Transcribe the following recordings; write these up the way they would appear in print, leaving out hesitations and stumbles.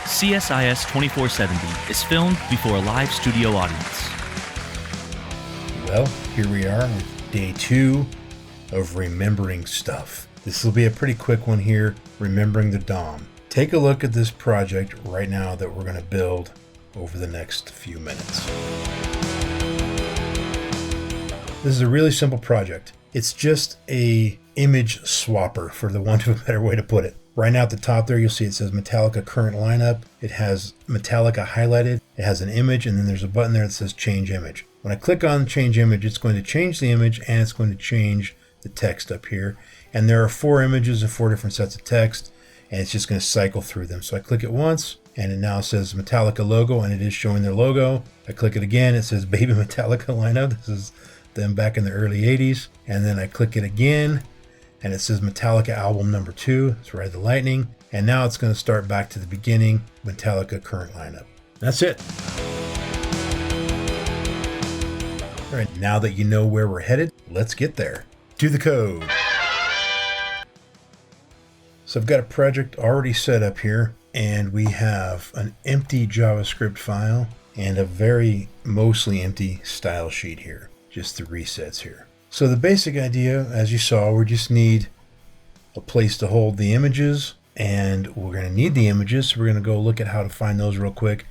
CSIS 2470 is filmed before a live studio audience. Well, here we are with day 2 of remembering stuff. This will be a pretty quick one here, remembering the DOM. Take a look at this project right now that we're going to build over the next few minutes. This is a really simple project. It's just a image swapper, for the want of a better way to put it. Right now at the top there, you'll see it says Metallica current lineup. It has Metallica highlighted. It has an image, and then there's a button there that says change image. When I click on change image, it's going to change the image and it's going to change the text up here. And there are 4 images of 4 different sets of text, and it's just going to cycle through them. So I click it once, and it now says Metallica logo, and it is showing their logo. I click it again, it says Baby Metallica lineup. This is them back in the early 80s. And then I click it again, and it says Metallica album number 2. It's Ride the Lightning. And now it's going to start back to the beginning, Metallica current lineup. That's it. All right, now that you know where we're headed, let's get there. To the code. So I've got a project already set up here, and we have an empty JavaScript file and a very mostly empty style sheet here. Just the resets here. So the basic idea, as you saw, we just need a place to hold the images, and we're going to need the images. So we're going to go look at how to find those real quick.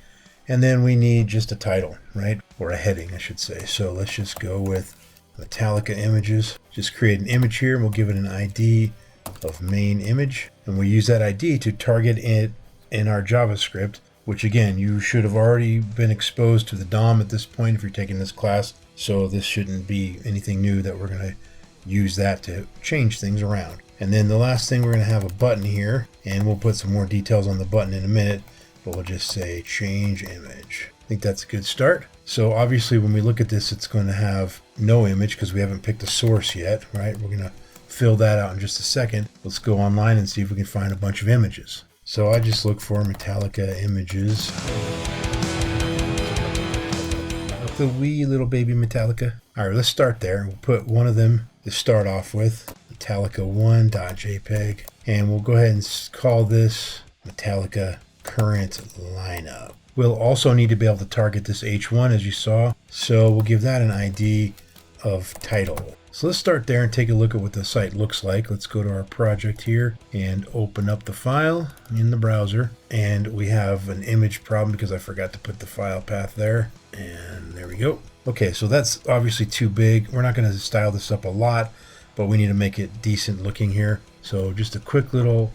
And then we need just a title, right? Or a heading, I should say. So let's just go with Metallica images. Just create an image here, and we'll give it an ID of main image. And we use that ID to target it in our JavaScript, which again, you should have already been exposed to the DOM at this point if you're taking this class. So this shouldn't be anything new that we're going to use that to change things around. And then the last thing, we're going to have a button here, and we'll put some more details on the button in a minute, but we'll just say change image. I think that's a good start. So obviously when we look at this, it's going to have no image because we haven't picked a source yet, right? We're going to fill that out in just a second. Let's go online and see if we can find a bunch of images. So I just look for Metallica images. The wee little baby Metallica. All right, let's start there. We'll put one of them to start off with, Metallica1.jpg, and we'll go ahead and call this Metallica current lineup. We'll also need to be able to target this H1 as you saw, so we'll give that an ID of title. So let's start there and take a look at what the site looks like. Let's go to our project here and open up the file in the browser. And we have an image problem because I forgot to put the file path there. And there we go. Okay, so that's obviously too big. We're not going to style this up a lot, but we need to make it decent looking here. So just a quick little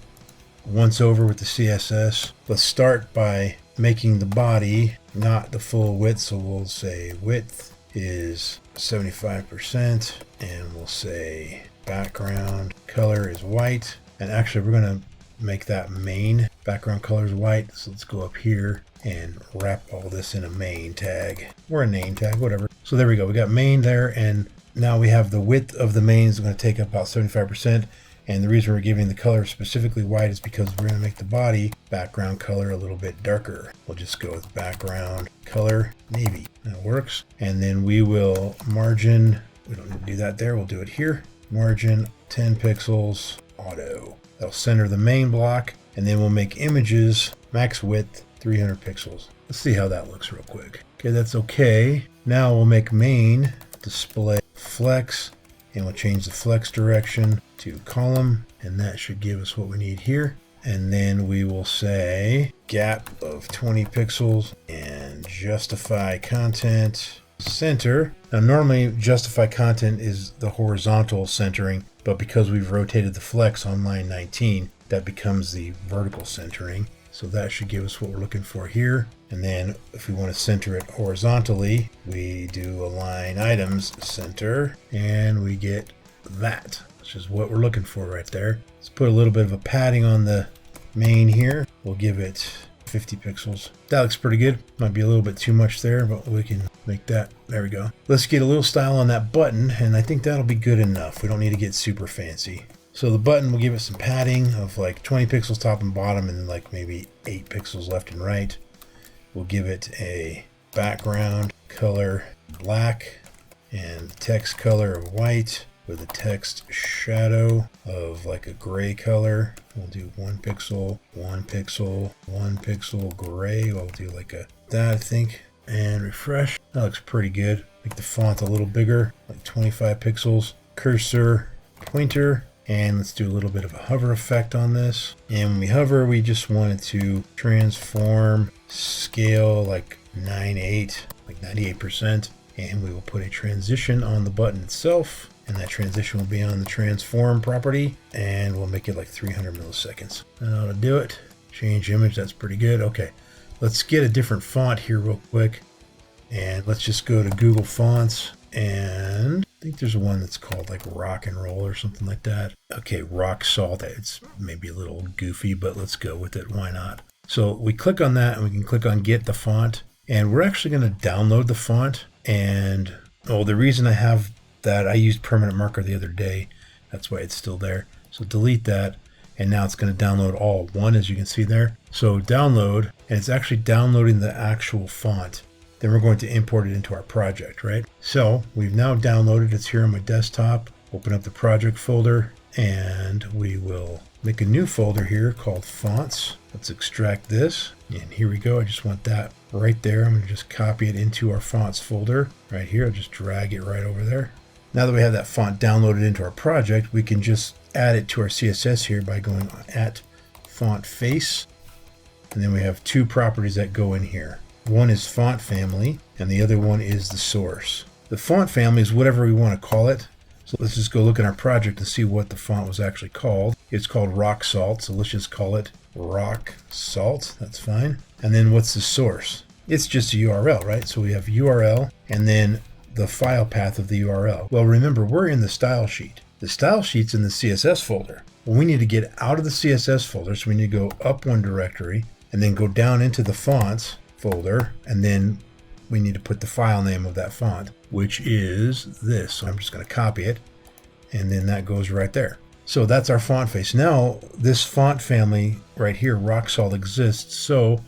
once over with the CSS. Let's start by making the body not the full width. So we'll say width is 75%, and we'll say background color is white. And actually we're going to make that main background color is white. So let's go up here and wrap all this in a main tag or a name tag, whatever. So there we go. We got main there, and now we have the width of the main is going to take up about 75%. And the reason we're giving the color specifically white is because we're going to make the body background color a little bit darker. We'll just go with background color navy. That works. And then we will margin. We don't need to do that there. We'll do it here. Margin 10 pixels auto. That'll center the main block. And then we'll make images max width 300 pixels. Let's see how that looks real quick. Okay, that's okay. Now we'll make main display flex, and we'll change the flex direction to column, and that should give us what we need here. And then we will say gap of 20 pixels and justify content center. Now normally justify content is the horizontal centering, but because we've rotated the flex on line 19, that becomes the vertical centering. So that should give us what we're looking for here. And then if we want to center it horizontally, we do align items center, and we get that, which is what we're looking for right there. Let's put a little bit of a padding on the main here. We'll give it 50 pixels. That looks pretty good. Might be a little bit too much there, but we can make that. There we go. Let's get a little style on that button, and I think that'll be good enough. We don't need to get super fancy. So the button, will give it some padding of like 20 pixels top and bottom, and like maybe 8 pixels left and right. We'll give it a background color black and text color of white. with a text shadow of like a gray color. We'll do 1 pixel, 1 pixel, 1 pixel gray. We'll do like that, I think, and refresh. That looks pretty good. Make the font a little bigger, like 25 pixels. Cursor, pointer, and let's do a little bit of a hover effect on this. And when we hover, we just want it to transform, scale like 9.8, like 98. And we will put a transition on the button itself. And that transition will be on the transform property. And we'll make it like 300 milliseconds. That ought to do it. Change image, that's pretty good. Okay, let's get a different font here real quick. And let's just go to Google Fonts. And I think there's one that's called like Rock and Roll or something like that. Okay, Rock Salt. It's maybe a little goofy, but let's go with it. Why not? So we click on that and we can click on Get the Font. And we're actually going to download the font. And the reason I have that, I used permanent marker the other day. That's why it's still there. So delete that. And now it's going to download all at once, as you can see there. So download, and it's actually downloading the actual font. Then we're going to import it into our project, right? So we've now downloaded, it's here on my desktop. Open up the project folder, and we will make a new folder here called fonts. Let's extract this, and here we go. I just want that right there. I'm going to just copy it into our fonts folder right here. I'll just drag it right over there. Now that we have that font downloaded into our project, we can just add it to our CSS here by going at font face. And then we have two properties that go in here. One is font family, and the other one is the source. The font family is whatever we want to call it. So let's just go look in our project and see what the font was actually called. It's called Rock Salt, so let's just call it Rock Salt. That's fine. And then what's the source? It's just a URL, right? So we have URL and then the file path of the URL. Well, remember, we're in the style sheet. The style sheet's in the CSS folder. Well, we need to get out of the CSS folder, so we need to go up one directory and then go down into the fonts folder, and then we need to put the file name of that font, which is this. So I'm just going to copy it, and then that goes right there. So that's our font face. Now this font family right here, Rock Salt, exists. So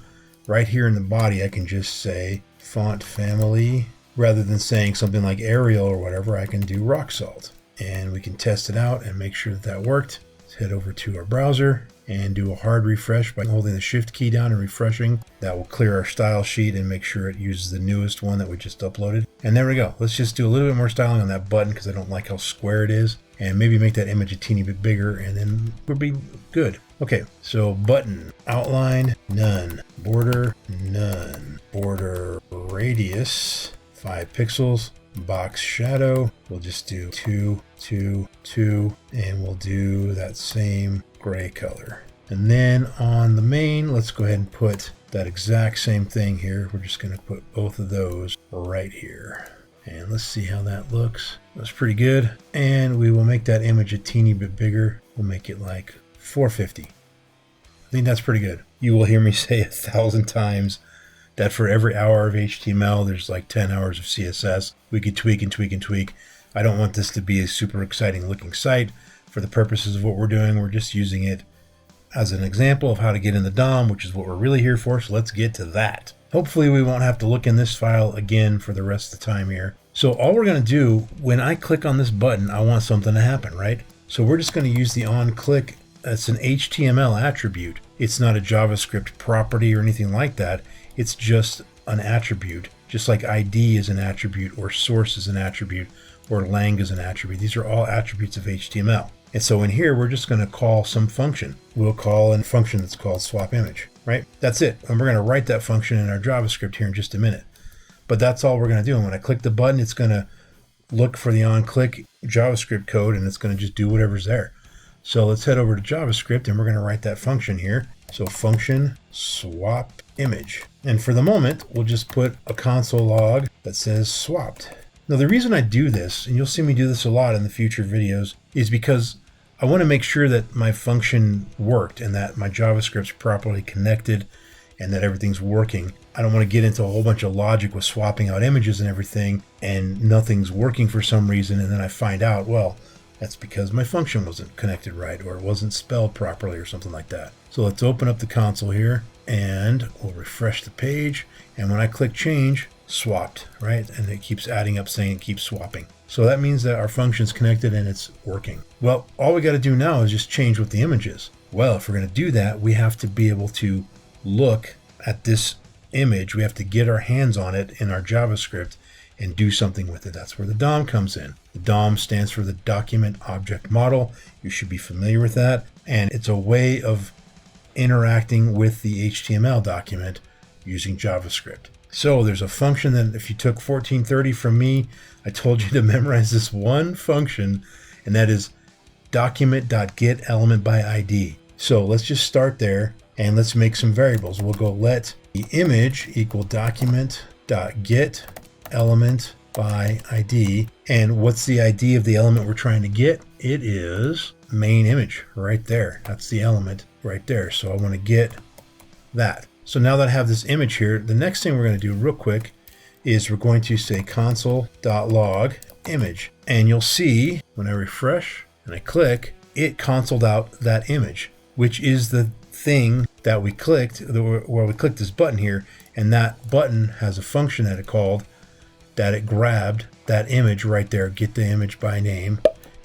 right here in the body, I can just say font family. Rather than saying something like Arial or whatever, I can do Rock Salt, and we can test it out and make sure that that worked. Let's head over to our browser and do a hard refresh by holding the shift key down and refreshing. That will clear our style sheet and make sure it uses the newest one that we just uploaded. And there we go. Let's just do a little bit more styling on that button because I don't like how square it is. And maybe make that image a teeny bit bigger, and then we'll be good. Okay, so button, outline, none. Border, none. Border radius, 5 pixels. Box shadow, we'll just do 2, 2, 2, and we'll do that same gray color. And then on the main, let's go ahead and put that exact same thing here. We're just going to put both of those right here. And let's see how that looks. That's pretty good. And we will make that image a teeny bit bigger. We'll make it like 450. I think that's pretty good. You will hear me say 1,000 times that for every hour of HTML, there's like 10 hours of CSS. We could tweak and tweak and tweak. I don't want this to be a super exciting looking site. For the purposes of what we're doing, we're just using it as an example of how to get in the DOM, which is what we're really here for. So let's get to that. Hopefully we won't have to look in this file again for the rest of the time here. So all we're going to do, when I click on this button, I want something to happen, right? So we're just going to use the onClick. It's an HTML attribute. It's not a JavaScript property or anything like that. It's just an attribute, just like ID is an attribute, or source is an attribute, or lang is an attribute. These are all attributes of HTML. And so in here, we're just going to call some function. We'll call a function that's called swap image, right? That's it. And we're going to write that function in our JavaScript here in just a minute. But that's all we're going to do. And when I click the button, it's going to look for the onClick JavaScript code, and it's going to just do whatever's there. So let's head over to JavaScript, and we're going to write that function here. So function swap image. And for the moment, we'll just put a console log that says swapped. Now, the reason I do this, and you'll see me do this a lot in the future videos, is because I want to make sure that my function worked and that my JavaScript's properly connected and that everything's working. I don't want to get into a whole bunch of logic with swapping out images and everything and nothing's working for some reason, and then I find out, well, that's because my function wasn't connected right, or it wasn't spelled properly, or something like that. So let's open up the console here, and we'll refresh the page. And when I click change, swapped, right? And it keeps adding up saying it keeps swapping. So that means that our function's connected and it's working. Well, all we got to do now is just change what the image is. Well, if we're going to do that, we have to be able to look at this image. We have to get our hands on it in our JavaScript and do something with it. That's where the DOM comes in. The DOM stands for the Document Object Model. You should be familiar with that. And it's a way of interacting with the HTML document using JavaScript. So there's a function that if you took 1430 from me, I told you to memorize this one function, and that is document.getElementById. So let's just start there and let's make some variables. We'll go let the image equal document.getElementById. And what's the ID of the element we're trying to get? It is main image right there. That's the element right there. So I want to get that. So now that I have this image here, the next thing we're going to do real quick is we're going to say console.log image. And you'll see when I refresh and I click, it consoled out that image, which is the thing that we clicked, where we clicked this button here, and that button has a function that it called, that it grabbed that image right there, get the image by name,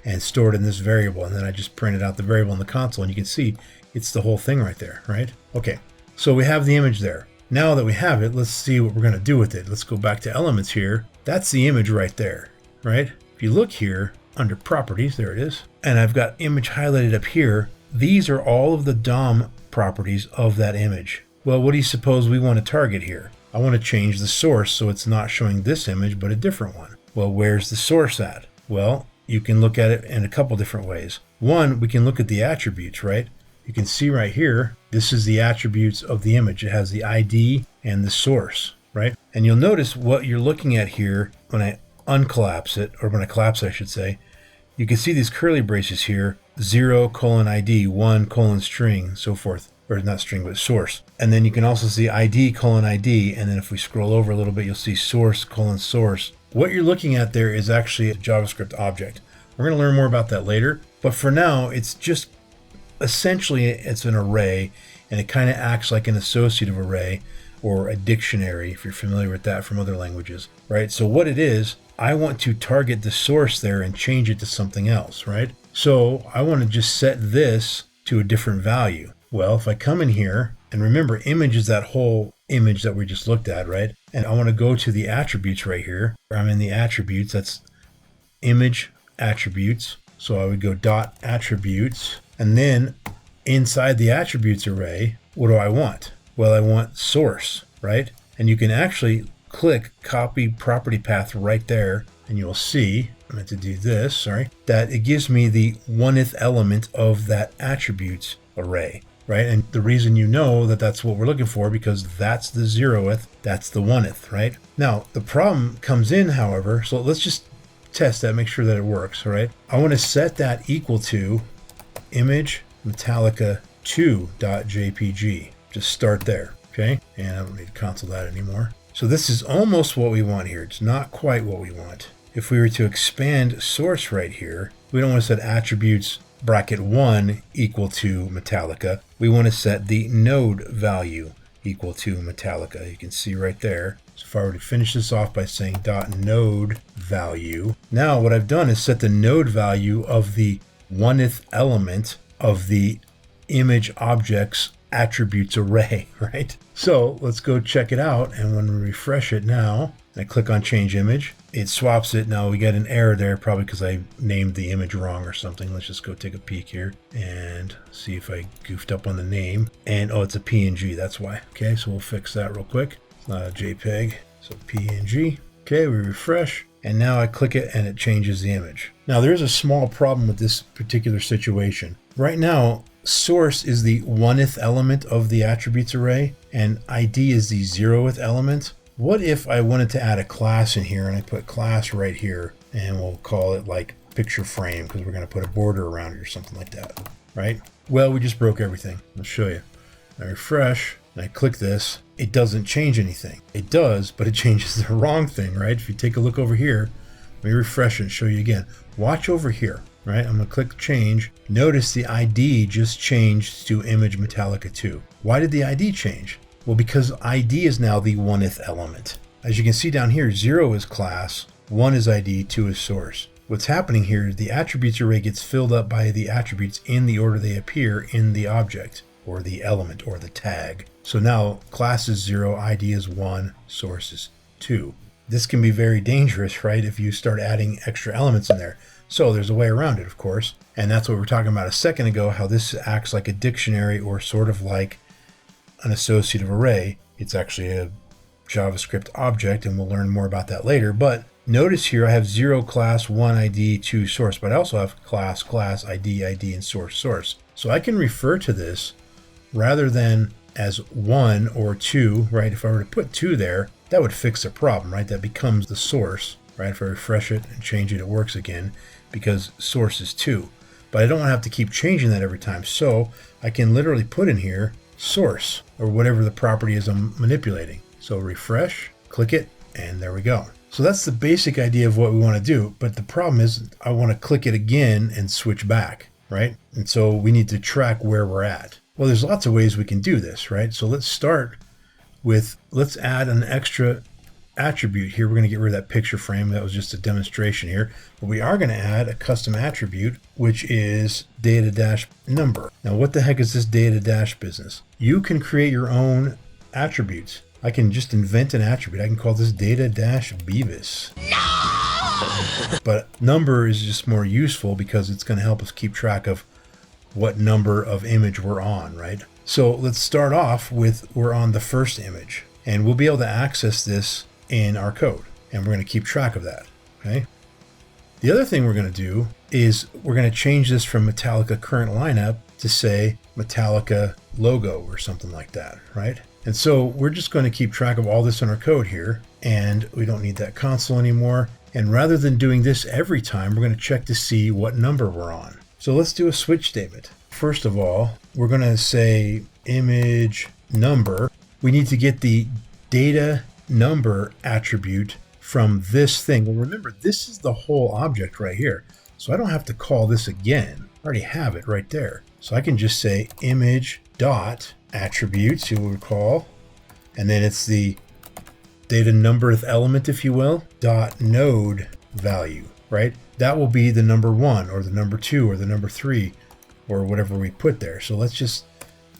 and stored in this variable. And then I just printed out the variable in the console, and you can see it's the whole thing right there, right? Okay, so we have the image there. Now that we have it, let's see what we're going to do with it. Let's go back to elements here. That's the image right there, right? If you look here under properties, there it is. And I've got image highlighted up here. These are all of the DOM properties of that image. Well, what do you suppose we want to target here? I want to change the source so it's not showing this image, but a different one. Well, where's the source at? Well, you can look at it in a couple different ways. One, we can look at the attributes, right? You can see right here, this is the attributes of the image. It has the ID and the source, right? And you'll notice what you're looking at here when I uncollapse it, or when I collapse it, I should say. You can see these curly braces here, 0:ID, 1:string, so forth. Or not string, but source. And then you can also see ID:ID. And then if we scroll over a little bit, you'll see source:source. What you're looking at there is actually a JavaScript object. We're going to learn more about that later. But for now, it's just essentially it's an array, and it kind of acts like an associative array or a dictionary, if you're familiar with that from other languages, right? So what it is, I want to target the source there and change it to something else, right? So I want to just set this to a different value. Well, if I come in here, and remember, image is that whole image that we just looked at, right? And I want to go to the attributes right here. I'm in the attributes, that's image attributes. So I would go dot attributes, and then inside the attributes array, what do I want? Well, I want source, right? And you can actually click copy property path right there, and you'll see, I meant to do this, sorry, that it gives me the 1th element of that attributes array, right? And the reason you know that that's what we're looking for, because that's the 0th, that's the 1th, right? Now, the problem comes in, however, so let's just test that, make sure that it works, all right? I want to set that equal to image metallica2.jpg. Just start there, okay? And I don't need to console that anymore. So this is almost what we want here. It's not quite what we want. If we were to expand source right here, we don't want to set attributes bracket 1 equal to Metallica. We want to set the node value equal to Metallica. You can see right there. So if I were to finish this off by saying .node value, now what I've done is set the node value of the 1th element of the image object's attributes array, right? So let's go check it out. And when we refresh it now, I click on change image, it swaps it. Now we get an error there, probably because I named the image wrong or something. Let's just go take a peek here and see if I goofed up on the name. And oh, it's a PNG, that's why. Okay, so we'll fix that real quick. It's not a JPEG, so PNG. Okay, we refresh, and now I click it and it changes the image. Now there's a small problem with this particular situation. Right now, source is the 1th element of the attributes array, and ID is the 0th element. What if I wanted to add a class in here, and I put class right here, and we'll call it like picture frame, because we're going to put a border around it or something like that, right? Well, we just broke everything. I'll show you. I refresh, and I click this. It doesn't change anything. It does, but it changes the wrong thing, right? If you take a look over here, let me refresh and show you again. Watch over here, right? I'm going to click change. Notice the ID just changed to image Metallica 2. Why did the ID change? Well, because ID is now the 1th element. As you can see down here, 0 is class, 1 is ID, 2 is source. What's happening here is the attributes array gets filled up by the attributes in the order they appear in the object, or the element, or the tag. So now class is 0, ID is 1, source is 2. This can be very dangerous, right, if you start adding extra elements in there. So there's a way around it, of course, and that's what we were talking about a second ago, how this acts like a dictionary or sort of like an associative array. It's actually a JavaScript object, and we'll learn more about that later. But notice here I have 0 class, 1 ID, 2 source, but I also have class, ID, and source. So I can refer to this rather than as 1 or 2, right? If I were to put 2 there, that would fix the problem, right? That becomes the source, right? If I refresh it and change it, it works again because source is 2. But I don't want to have to keep changing that every time. So I can literally put in here source or whatever the property is I'm manipulating. So refresh, click it, and there we go. So that's the basic idea of what we want to do. But the problem is I want to click it again and switch back, right? And so we need to track where we're at. Well, there's lots of ways we can do this, right? So let's start with, let's add an extra attribute here. We're going to get rid of that picture frame. That was just a demonstration here. But we are going to add a custom attribute, which is data-number. Now, what the heck is this data- business? You can create your own attributes. I can just invent an attribute. I can call this data-Beavis. No! But number is just more useful because it's going to help us keep track of what number of image we're on, right? So let's start off with, we're on the first image, and we'll be able to access this in our code, and we're going to keep track of that, okay? The other thing we're going to do is we're going to change this from Metallica current lineup to say Metallica logo or something like that, right? And so we're just going to keep track of all this in our code here, and we don't need that console anymore. And rather than doing this every time, we're going to check to see what number we're on. So let's do a switch statement. First of all, we're going to say image number. We need to get the data number attribute from this thing. Well, remember, this is the whole object right here. So I don't have to call this again. I already have it right there. So I can just say image dot attributes, you will recall, and then it's the data numberth element, if you will, dot node value, right? That will be the number 1 or the number 2 or the number 3 or whatever we put there. So let's just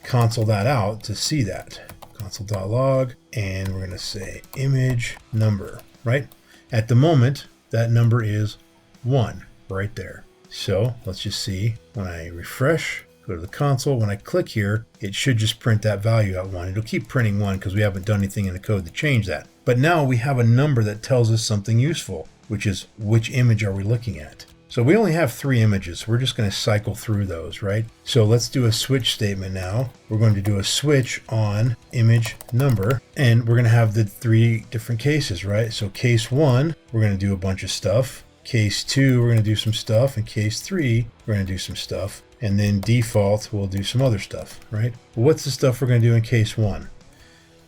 console that out to see that. Console.log, and we're going to say image number, right? At the moment, that number is 1 right there. So let's just see when I refresh, go to the console, when I click here, it should just print that value out 1. It'll keep printing 1 because we haven't done anything in the code to change that. But now we have a number that tells us something useful, which is which image are we looking at. So we only have 3 images. We're just going to cycle through those, right? So let's do a switch statement now. We're going to do a switch on image number, and we're going to have the 3 different cases, right? So case 1, we're going to do a bunch of stuff. Case 2, we're going to do some stuff. And case 3, we're going to do some stuff. And then default, we'll do some other stuff, right? Well, what's the stuff we're going to do in case 1?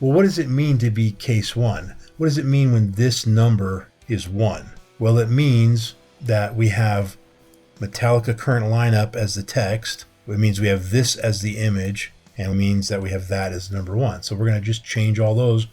Well, what does it mean to be case 1? What does it mean when this number is 1? Well, it means that we have Metallica current lineup as the text. It means we have this as the image, and it means that we have that as number 1. So we're going to just change all those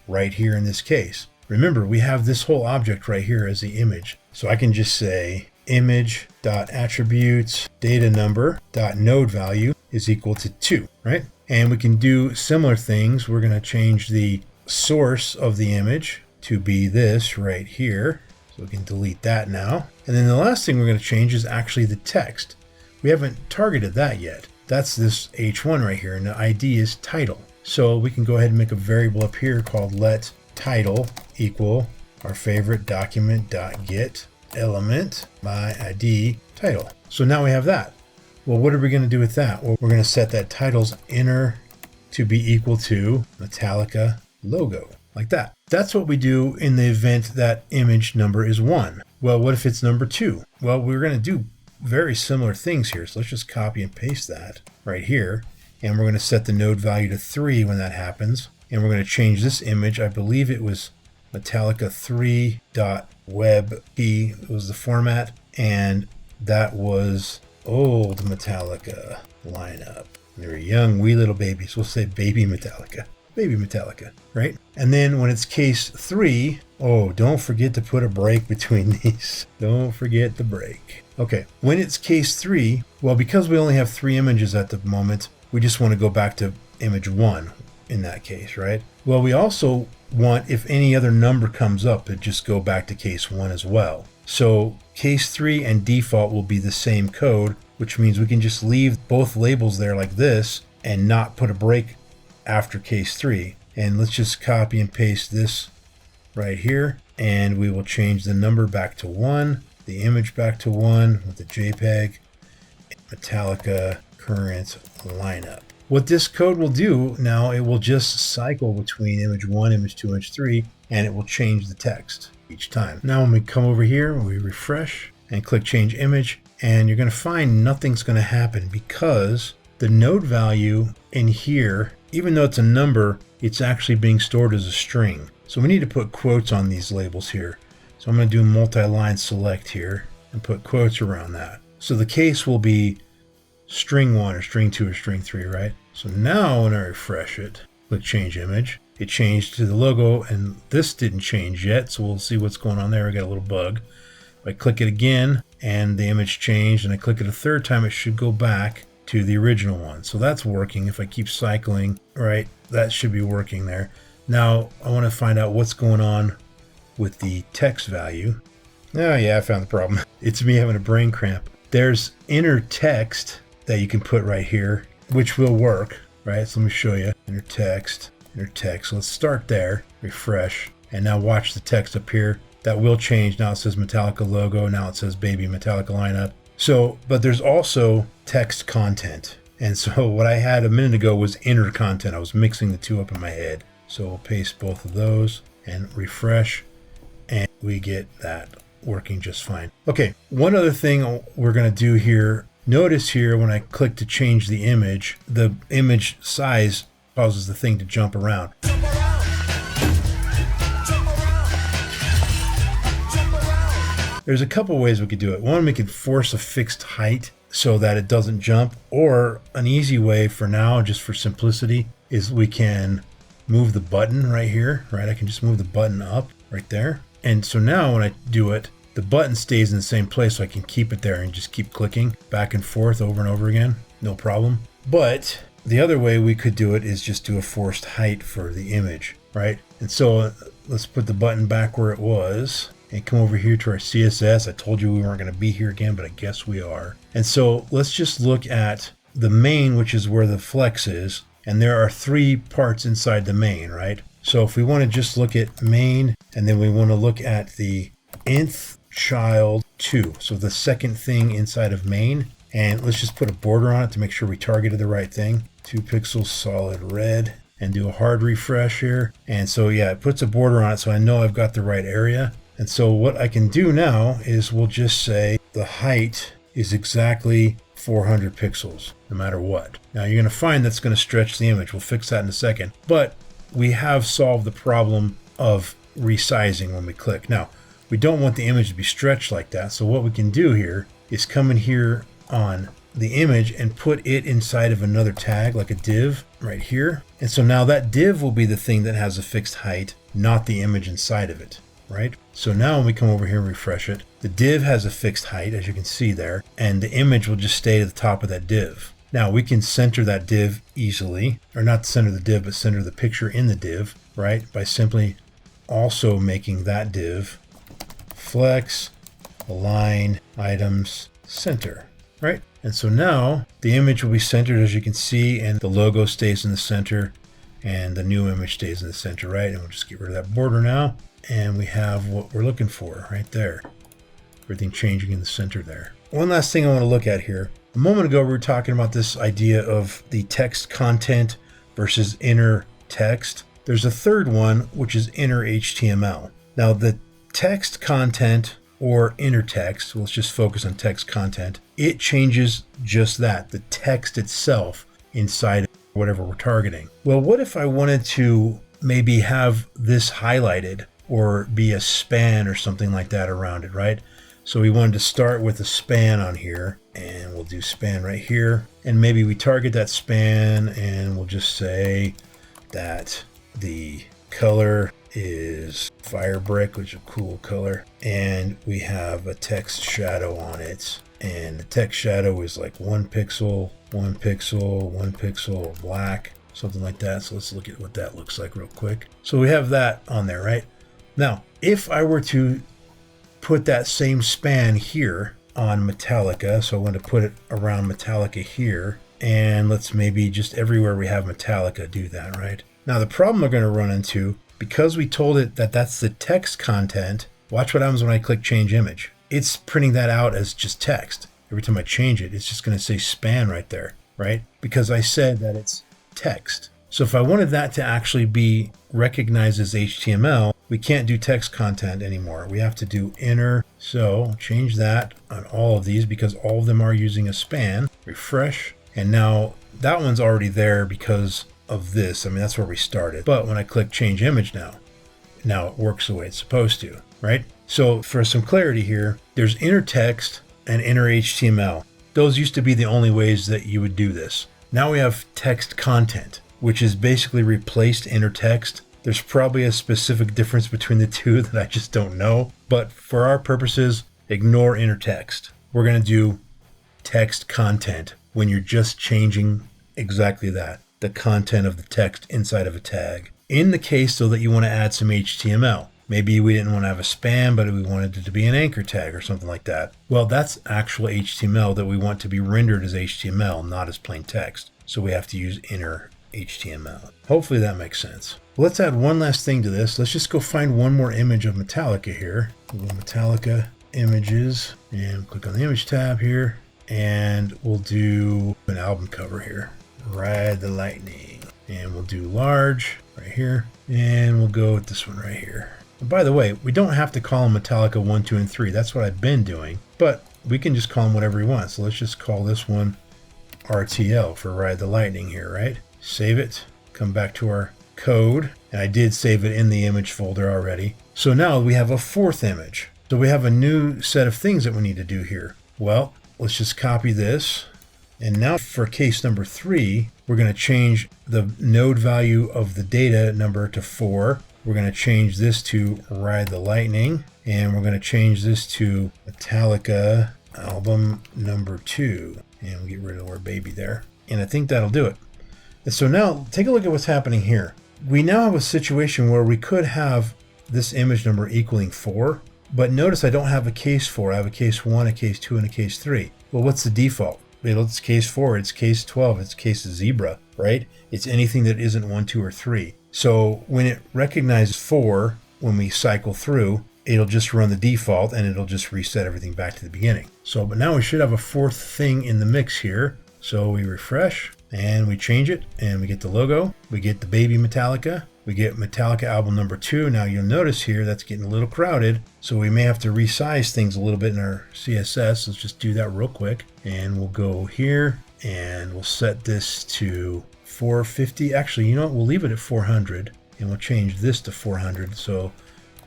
right here in this case. Remember, we have this whole object right here as the image. So I can just say image.attributes data number.node value is equal to 2, right? And we can do similar things. We're going to change the source of the image to be this right here. So we can delete that now. And then the last thing we're going to change is actually the text. We haven't targeted that yet. That's this H1 right here, and the ID is title. So we can go ahead and make a variable up here called let title equal our favorite document.get element by ID title. So now we have that. Well, what are we going to do with that? Well, we're going to set that title's inner to be equal to Metallica logo, like that. That's what we do in the event that image number is 1. Well, what if it's number 2? Well, we're going to do very similar things here. So let's just copy and paste that right here. And we're going to set the node value to 3 when that happens. And we're going to change this image. I believe it was Metallica 3.webp was the format. And that was old Metallica lineup. They were young, wee little babies. We'll say baby Metallica. Baby Metallica, right? And then when it's case 3, oh, don't forget to put a break between these. Don't forget the break. Okay, when it's case 3, well, because we only have 3 images at the moment, we just want to go back to image 1 in that case, right? Well, we also want, if any other number comes up, to just go back to case 1 as well. So case 3 and default will be the same code, which means we can just leave both labels there like this and not put a break after case 3. And let's just copy and paste this right here, and we will change the number back to 1, the image back to 1 with the JPEG, Metallica current lineup. What this code will do now, it will just cycle between image 1, image 2, image 3, and it will change the text each time. Now when we come over here, we refresh and click change image, and you're going to find nothing's going to happen because the node value in here, even though it's a number, it's actually being stored as a string. So we need to put quotes on these labels here. So I'm going to do multi-line select here and put quotes around that. So the case will be string 1 or string 2 or string 3, right? So now when I refresh it, click change image, it changed to the logo, and this didn't change yet, so we'll see what's going on there. We got a little bug. If I click it again and the image changed, and I click it a third time, it should go back to the original one. So that's working. If I keep cycling, right, that should be working there. Now I want to find out what's going on with the text value. Oh yeah, I found the problem. It's me having a brain cramp. There's inner text that you can put right here, which will work, right? So let me show you. Inner text. Let's start there, refresh, and now watch the text up here. That will change. Now it says Metallica logo. Now it says Baby Metallica lineup. So, but there's also text content. And so what I had a minute ago was inner content. I was mixing the two up in my head. So we'll paste both of those and refresh, and we get that working just fine. Okay, one other thing we're going to do here. Notice here when I click to change the image size causes the thing to jump around. There's a couple ways we could do it. One, we could force a fixed height so that it doesn't jump, or an easy way for now, just for simplicity, is we can move the button right here, right? I can just move the button up right there. And so now when I do it, the button stays in the same place, so I can keep it there and just keep clicking back and forth over and over again, no problem. But the other way we could do it is just do a forced height for the image, right? And so let's put the button back where it was and come over here to our CSS. I told you we weren't going to be here again, but I guess we are. And so let's just look at the main, which is where the flex is. And there are 3 parts inside the main, right? So if we want to just look at main, and then we want to look at the nth child 2. So the second thing inside of main. And let's just put a border on it to make sure we targeted the right thing. 2 pixels solid red, and do a hard refresh here. And so yeah, it puts a border on it, so I know I've got the right area. And so what I can do now is we'll just say the height is exactly 400 pixels, no matter what. Now you're going to find that's going to stretch the image. We'll fix that in a second. But we have solved the problem of resizing when we click. Now, we don't want the image to be stretched like that. So what we can do here is come in here on the image and put it inside of another tag, like a div right here. And so now that div will be the thing that has a fixed height, not the image inside of it, right? So now when we come over here and refresh it, the div has a fixed height, as you can see there, and the image will just stay at the top of that div. Now we can center that div easily, or not center the div, but center the picture in the div, right? By simply also making that div flex, align, items, center, right? And so now the image will be centered, as you can see, and the logo stays in the center and the new image stays in the center, right? And we'll just get rid of that border now. And we have what we're looking for right there. Everything changing in the center there. One last thing I want to look at here. A moment ago, we were talking about this idea of the text content versus inner text. There's a third one, which is inner HTML. Now, the text content or inner text, let's just focus on text content, it changes just that, the text itself inside of whatever we're targeting. Well, what if I wanted to maybe have this highlighted or be a span or something like that around it, right? So we wanted to start with a span on here, and we'll do span right here. And maybe we target that span and we'll just say that The color is fire brick, which is a cool color. And we have a text shadow on it. And the text shadow is like 1 pixel, 1 pixel, 1 pixel black, something like that. So let's look at what that looks like real quick. So we have that on there, right? Now, if I were to put that same span here on Metallica, so I want to put it around Metallica here, and let's maybe just everywhere we have Metallica do that, right? Now the problem we're going to run into, because we told it that that's the text content, watch what happens when I click change image. It's printing that out as just text. Every time I change it, it's just going to say span right there, right? Because I said that it's text. So if I wanted that to actually be recognized as HTML, we can't do text content anymore. We have to do inner. So change that on all of these because all of them are using a span. Refresh. And now that one's already there because of this. I mean, that's where we started. But when I click change image now it works the way it's supposed to, right? So for some clarity here, there's inner text and inner HTML. Those used to be the only ways that you would do this. Now we have text content, which is basically replaced inner text. There's probably a specific difference between the two that I just don't know. But for our purposes, ignore inner text. We're going to do text content when you're just changing exactly that, the content of the text inside of a tag. In the case, though, that you want to add some HTML, maybe we didn't want to have a span, but we wanted it to be an anchor tag or something like that. Well, that's actual HTML that we want to be rendered as HTML, not as plain text. So we have to use inner HTML. Hopefully that makes sense. Let's add one last thing to this. Let's just go find one more image of Metallica here. We'll go Metallica images and click on the image tab here. And we'll do an album cover here. Ride the Lightning. And we'll do large right here. And we'll go with this one right here. And by the way, we don't have to call them Metallica 1, 2, and 3. That's what I've been doing. But we can just call them whatever we want. So let's just call this one RTL for Ride the Lightning here, right? Save it. Come back to our code. And I did save it in the image folder already. So now we have a fourth image. So we have a new set of things that we need to do here. Well, let's just copy this. And now for case number 3, we're going to change the node value of the data number to 4. We're going to change this to Ride the Lightning. And we're going to change this to Metallica album number 2. And we'll get rid of the word baby there. And I think that'll do it. And so now take a look at what's happening here. We now have a situation where we could have this image number equaling 4. But notice I don't have a case 4. I have a case 1, a case 2, and a case 3. Well, what's the default? It's case 4, it's case 12, it's case zebra, right? It's anything that isn't 1, 2, or 3. So when it recognizes 4, when we cycle through, it'll just run the default and it'll just reset everything back to the beginning. So, but now we should have a fourth thing in the mix here. So we refresh and we change it and we get the logo. We get the baby Metallica. We get Metallica album number 2. Now you'll notice here that's getting a little crowded. So we may have to resize things a little bit in our CSS. Let's just do that real quick. And we'll go here and we'll set this to 450. Actually, you know what? We'll leave it at 400 and we'll change this to 400. So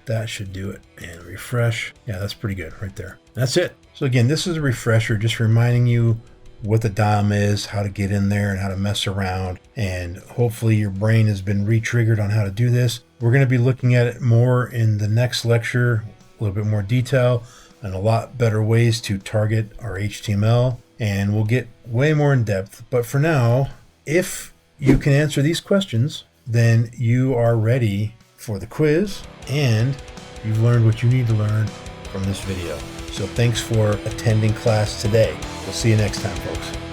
that should do it. And refresh. Yeah, that's pretty good right there. That's it. So again, this is a refresher, just reminding you what the DOM is, how to get in there, and how to mess around. And hopefully your brain has been re-triggered on how to do this. We're going to be looking at it more in the next lecture, a little bit more detail, and a lot better ways to target our HTML. And we'll get way more in depth. But for now, if you can answer these questions, then you are ready for the quiz, and you've learned what you need to learn from this video. So thanks for attending class today. We'll see you next time, folks.